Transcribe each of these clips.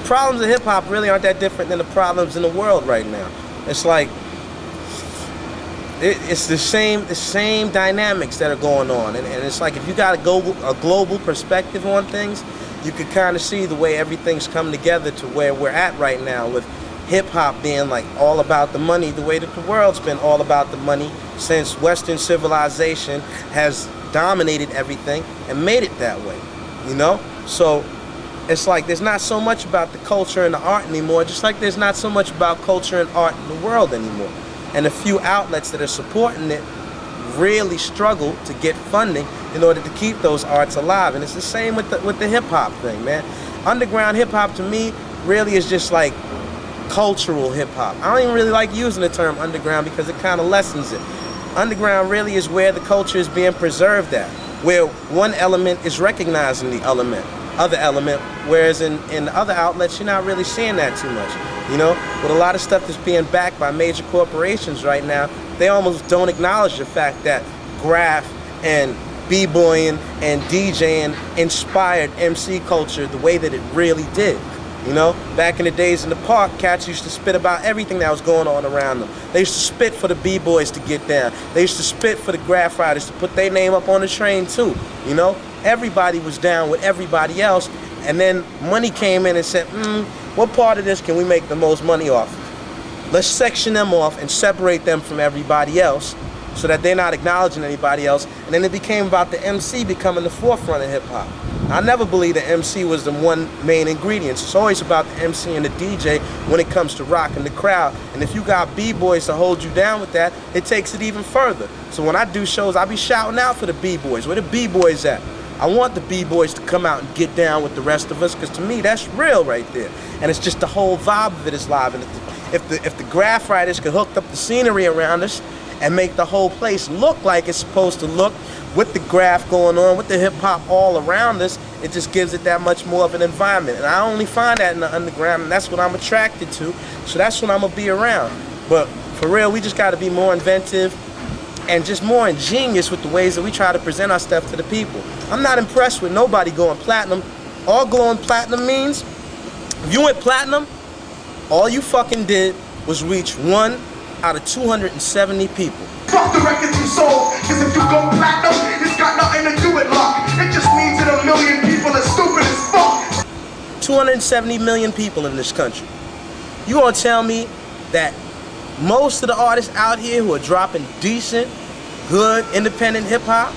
problems of hip-hop really aren't that different than the problems in the world right now. It's like, it's the same dynamics that are going on, and it's like if you got a global perspective on things, you could kind of see the way everything's come together to where we're at right now, with hip-hop being like all about the money, the way that the world's been all about the money since Western civilization has dominated everything and made it that way, you know? So it's like there's not so much about the culture and the art anymore, just like there's not so much about culture and art in the world anymore. And the few outlets that are supporting it really struggle to get funding in order to keep those arts alive. And it's the same with the hip-hop thing, man. Underground hip-hop to me really is just like cultural hip-hop. I don't even really like using the term underground because it kind of lessens it. Underground really is where the culture is being preserved at, where one element is recognizing the other element, whereas in other outlets you're not really seeing that too much. You know, with a lot of stuff that's being backed by major corporations right now, they almost don't acknowledge the fact that graph and b-boying and DJing inspired MC culture the way that it really did. You know, back in the days in the park, cats used to spit about everything that was going on around them. They used to spit for the b-boys to get down. They used to spit for the graph riders to put their name up on the train too. You know, everybody was down with everybody else, and then money came in and said, what part of this can we make the most money off of? Let's section them off and separate them from everybody else so that they're not acknowledging anybody else. And then it became about the MC becoming the forefront of hip-hop. I never believed the MC was the one main ingredient. It's always about the MC and the DJ when it comes to rocking the crowd. And if you got b-boys to hold you down with that, it takes it even further. So when I do shows, I be shouting out for the b-boys. Where the b-boys at? I want the b-boys to come out and get down with the rest of us, because to me that's real right there. And it's just the whole vibe of it is live. And if the graph writers could hook up the scenery around us and make the whole place look like it's supposed to look, with the graph going on, with the hip-hop all around us, it just gives it that much more of an environment. And I only find that in the underground, and that's what I'm attracted to, so that's what I'm gonna be around. But for real, we just gotta be more inventive and just more ingenious with the ways that we try to present our stuff to the people. I'm not impressed with nobody going platinum. All going platinum means, if you went platinum, all you fucking did was reach 1 out of 270 people. Fuck the records you sold, cause if you go platinum, it's got nothing to do with luck. It just means that 1 million people are stupid as fuck. 270 million people in this country. You gonna tell me that most of the artists out here who are dropping decent, good, independent hip-hop,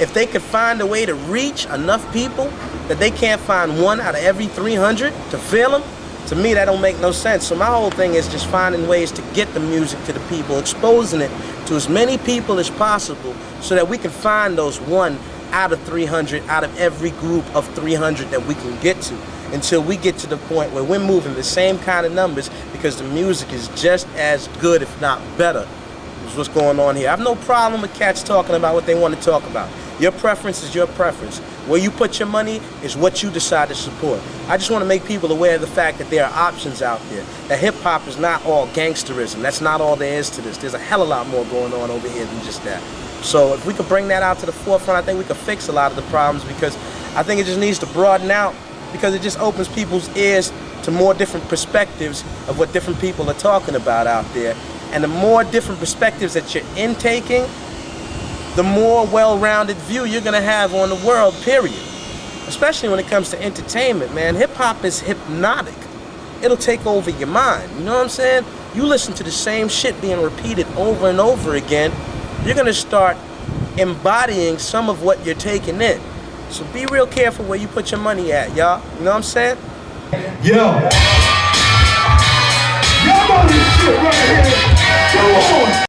if they could find a way to reach enough people that they can't find 1 out of every 300 to feel them, to me that don't make no sense. So my whole thing is just finding ways to get the music to the people, exposing it to as many people as possible so that we can find those 1 out of 300 out of every group of 300 that we can get to, until we get to the point where we're moving the same kind of numbers, because the music is just as good, if not better, is what's going on here. I have no problem with cats talking about what they want to talk about. Your preference is your preference. Where you put your money is what you decide to support. I just want to make people aware of the fact that there are options out there. That hip-hop is not all gangsterism. That's not all there is to this. There's a hell of a lot more going on over here than just that. So if we could bring that out to the forefront, I think we could fix a lot of the problems, because I think it just needs to broaden out, because it just opens people's ears to more different perspectives of what different people are talking about out there. And the more different perspectives that you're intaking, the more well-rounded view you're gonna have on the world, period. Especially when it comes to entertainment, man. Hip-hop is hypnotic. It'll take over your mind, you know what I'm saying? You listen to the same shit being repeated over and over again, you're gonna start embodying some of what you're taking in. So be real careful where you put your money at, y'all. You know what I'm saying? Yo. Y'all know this shit right here. Come on.